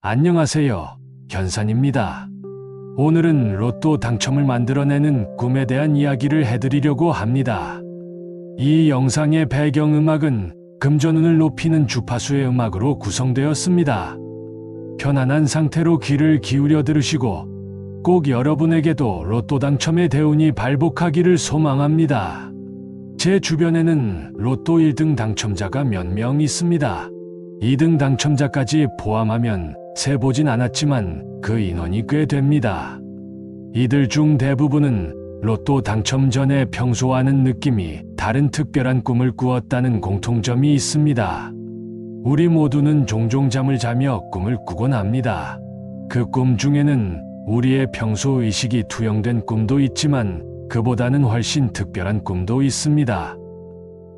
안녕하세요. 견산입니다. 오늘은 로또 당첨을 만들어내는 꿈에 대한 이야기를 해드리려고 합니다. 이 영상의 배경음악은 금전운을 높이는 주파수의 음악으로 구성되었습니다. 편안한 상태로 귀를 기울여 들으시고 꼭 여러분에게도 로또 당첨의 대운이 발복하기를 소망합니다. 제 주변에는 로또 1등 당첨자가 몇 명 있습니다. 2등 당첨자까지 포함하면 세보진 않았지만 그 인원이 꽤 됩니다. 이들 중 대부분은 로또 당첨 전에 평소와는 느낌이 다른 특별한 꿈을 꾸었다는 공통점이 있습니다. 우리 모두는 종종 잠을 자며 꿈을 꾸곤 합니다. 그 꿈 중에는 우리의 평소 의식이 투영된 꿈도 있지만 그보다는 훨씬 특별한 꿈도 있습니다.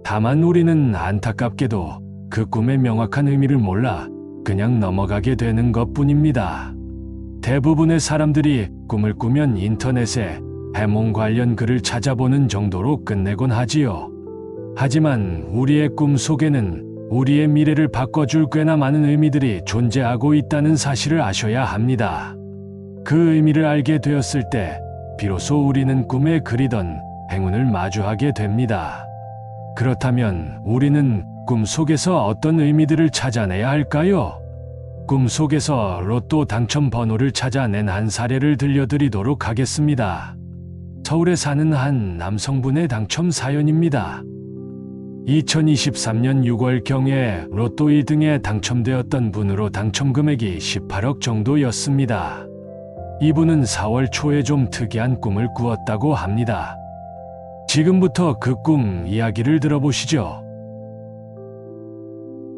다만 우리는 안타깝게도 그 꿈의 명확한 의미를 몰라 그냥 넘어가게 되는 것뿐입니다. 대부분의 사람들이 꿈을 꾸면 인터넷에 해몽 관련 글을 찾아보는 정도로 끝내곤 하지요. 하지만 우리의 꿈 속에는 우리의 미래를 바꿔줄 꽤나 많은 의미들이 존재하고 있다는 사실을 아셔야 합니다. 그 의미를 알게 되었을 때 비로소 우리는 꿈에 그리던 행운을 마주하게 됩니다. 그렇다면 우리는 꿈 속에서 어떤 의미들을 찾아내야 할까요? 꿈 속에서 로또 당첨 번호를 찾아낸 한 사례를 들려드리도록 하겠습니다. 서울에 사는 한 남성분의 당첨 사연입니다. 2023년 6월경에 로또 1등에 당첨되었던 분으로 당첨 금액이 18억 정도였습니다. 이분은 4월 초에 좀 특이한 꿈을 꾸었다고 합니다. 지금부터 그 꿈 이야기를 들어보시죠.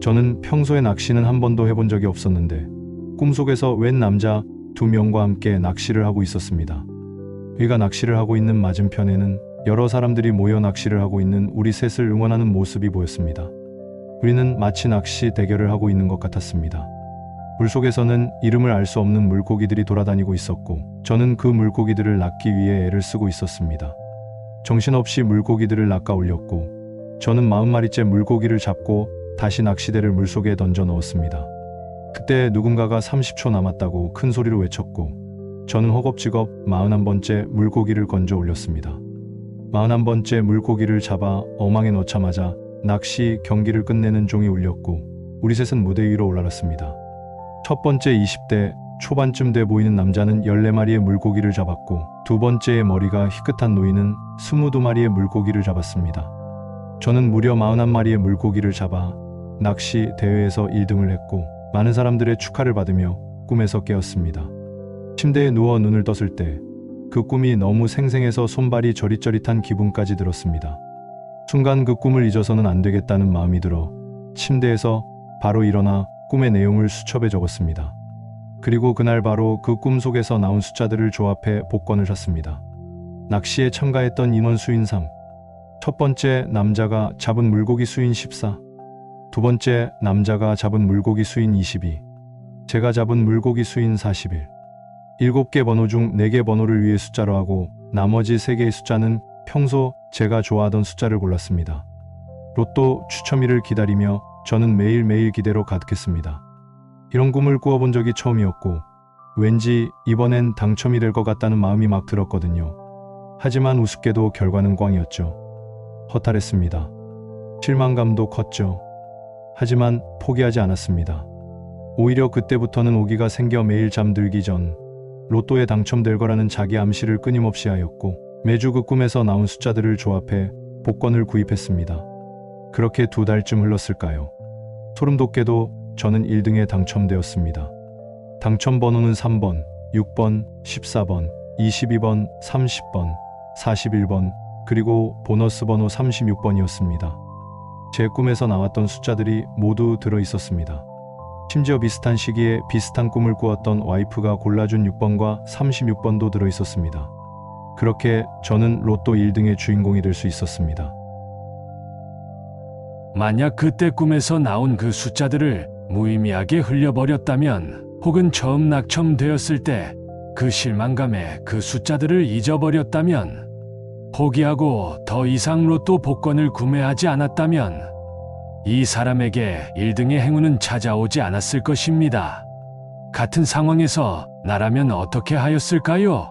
저는 평소에 낚시는 한 번도 해본 적이 없었는데 꿈속에서 웬 남자 2명과 함께 낚시를 하고 있었습니다. 우리가 낚시를 하고 있는 맞은편에는 여러 사람들이 모여 낚시를 하고 있는 우리 셋을 응원하는 모습이 보였습니다. 우리는 마치 낚시 대결을 하고 있는 것 같았습니다. 물속에서는 이름을 알 수 없는 물고기들이 돌아다니고 있었고 저는 그 물고기들을 낚기 위해 애를 쓰고 있었습니다. 정신없이 물고기들을 낚아 올렸고 저는 40마리째 물고기를 잡고 다시 낚시대를 물속에 던져 넣었습니다. 그때 누군가가 30초 남았다고 큰 소리로 외쳤고 저는 허겁지겁 41번째 물고기를 건져 올렸습니다. 41번째 물고기를 잡아 어망에 넣자마자 낚시 경기를 끝내는 종이 울렸고 우리 셋은 무대 위로 올라갔습니다. 첫 번째 20대 초반쯤 돼 보이는 남자는 14마리의 물고기를 잡았고 두 번째의 머리가 희끗한 노인은 22마리의 물고기를 잡았습니다. 저는 무려 41마리의 물고기를 잡아 낚시 대회에서 1등을 했고 많은 사람들의 축하를 받으며 꿈에서 깨었습니다. 침대에 누워 눈을 떴을 때 그 꿈이 너무 생생해서 손발이 저릿저릿한 기분까지 들었습니다. 순간 그 꿈을 잊어서는 안 되겠다는 마음이 들어 침대에서 바로 일어나 꿈의 내용을 수첩에 적었습니다. 그리고 그날 바로 그 꿈 속에서 나온 숫자들을 조합해 복권을 샀습니다. 낚시에 참가했던 인원 수인 3, 첫 번째 남자가 잡은 물고기 수인 14, 두 번째 남자가 잡은 물고기 수인 22, 제가 잡은 물고기 수인 41. 7개 번호 중 4개 번호를 위해 숫자로 하고 나머지 3개의 숫자는 평소 제가 좋아하던 숫자를 골랐습니다. 로또 추첨일을 기다리며 저는 매일매일 기대로 가득했습니다. 이런 꿈을 꾸어본 적이 처음이었고 왠지 이번엔 당첨이 될 것 같다는 마음이 막 들었거든요. 하지만 우습게도 결과는 꽝이었죠. 허탈했습니다. 실망감도 컸죠. 하지만 포기하지 않았습니다. 오히려 그때부터는 오기가 생겨 매일 잠들기 전 로또에 당첨될 거라는 자기 암시를 끊임없이 하였고 매주 그 꿈에서 나온 숫자들을 조합해 복권을 구입했습니다. 그렇게 2달쯤 흘렀을까요? 소름 돋게도 저는 1등에 당첨되었습니다. 당첨 번호는 3번, 6번, 14번, 22번, 30번, 41번, 그리고 보너스 번호 36번이었습니다. 제 꿈에서 나왔던 숫자들이 모두 들어 있었습니다. 심지어 비슷한 시기에 비슷한 꿈을 꾸었던 와이프가 골라준 6번과 36번도 들어 있었습니다. 그렇게 저는 로또 1등의 주인공이 될 수 있었습니다. 만약 그때 꿈에서 나온 그 숫자들을 무의미하게 흘려버렸다면 혹은 처음 낙첨되었을 때 그 실망감에 그 숫자들을 잊어버렸다면 포기하고 더 이상 로또 복권을 구매하지 않았다면 이 사람에게 1등의 행운은 찾아오지 않았을 것입니다. 같은 상황에서 나라면 어떻게 하였을까요?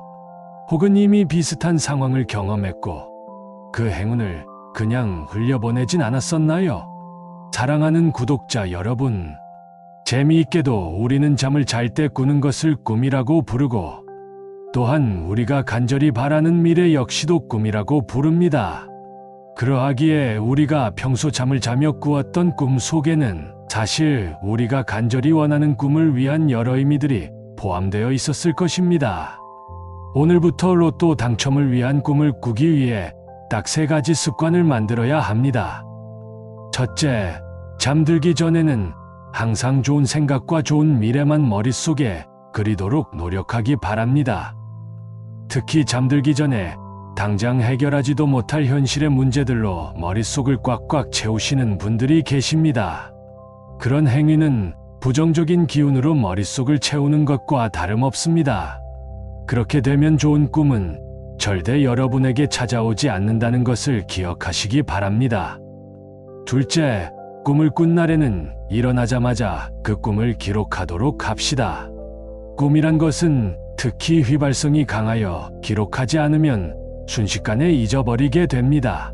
혹은 이미 비슷한 상황을 경험했고 그 행운을 그냥 흘려보내진 않았었나요? 사랑하는 구독자 여러분, 재미있게도 우리는 잠을 잘 때 꾸는 것을 꿈이라고 부르고 또한 우리가 간절히 바라는 미래 역시도 꿈이라고 부릅니다. 그러하기에 우리가 평소 잠을 자며 꾸었던 꿈 속에는 사실 우리가 간절히 원하는 꿈을 위한 여러 의미들이 포함되어 있었을 것입니다. 오늘부터 로또 당첨을 위한 꿈을 꾸기 위해 딱 3가지 습관을 만들어야 합니다. 첫째, 잠들기 전에는 항상 좋은 생각과 좋은 미래만 머릿속에 그리도록 노력하기 바랍니다. 특히 잠들기 전에 당장 해결하지도 못할 현실의 문제들로 머릿속을 꽉꽉 채우시는 분들이 계십니다. 그런 행위는 부정적인 기운으로 머릿속을 채우는 것과 다름없습니다. 그렇게 되면 좋은 꿈은 절대 여러분에게 찾아오지 않는다는 것을 기억하시기 바랍니다. 둘째, 꿈을 꾼 날에는 일어나자마자 그 꿈을 기록하도록 합시다. 꿈이란 것은 특히 휘발성이 강하여 기록하지 않으면 순식간에 잊어버리게 됩니다.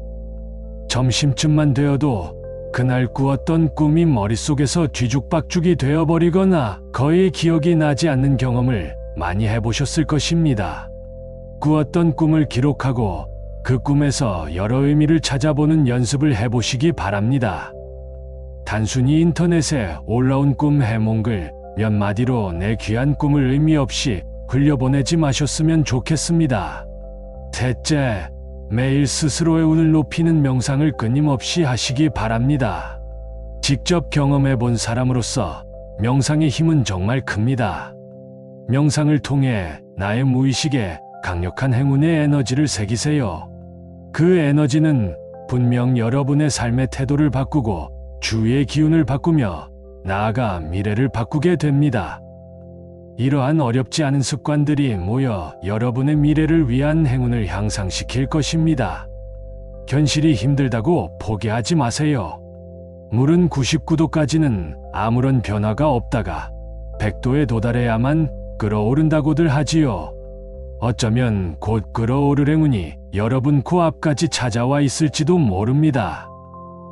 점심쯤만 되어도 그날 꾸었던 꿈이 머릿속에서 뒤죽박죽이 되어버리거나 거의 기억이 나지 않는 경험을 많이 해보셨을 것입니다. 꾸었던 꿈을 기록하고 그 꿈에서 여러 의미를 찾아보는 연습을 해보시기 바랍니다. 단순히 인터넷에 올라온 꿈 해몽글 몇 마디로 내 귀한 꿈을 의미 없이 흘려보내지 마셨으면 좋겠습니다. 셋째, 매일 스스로의 운을 높이는 명상을 끊임없이 하시기 바랍니다. 직접 경험해 본 사람으로서 명상의 힘은 정말 큽니다. 명상을 통해 나의 무의식에 강력한 행운의 에너지를 새기세요. 그 에너지는 분명 여러분의 삶의 태도를 바꾸고 주위의 기운을 바꾸며 나아가 미래를 바꾸게 됩니다. 이러한 어렵지 않은 습관들이 모여 여러분의 미래를 위한 행운을 향상시킬 것입니다. 현실이 힘들다고 포기하지 마세요. 물은 99도까지는 아무런 변화가 없다가 100도에 도달해야만 끓어오른다고들 하지요. 어쩌면 곧 끓어오를 행운이 여러분 코앞까지 찾아와 있을지도 모릅니다.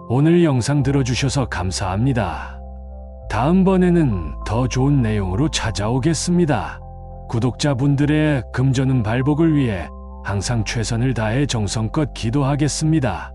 오늘 영상 들어주셔서 감사합니다. 다음번에는 더 좋은 내용으로 찾아오겠습니다. 구독자분들의 금전운 발복을 위해 항상 최선을 다해 정성껏 기도하겠습니다.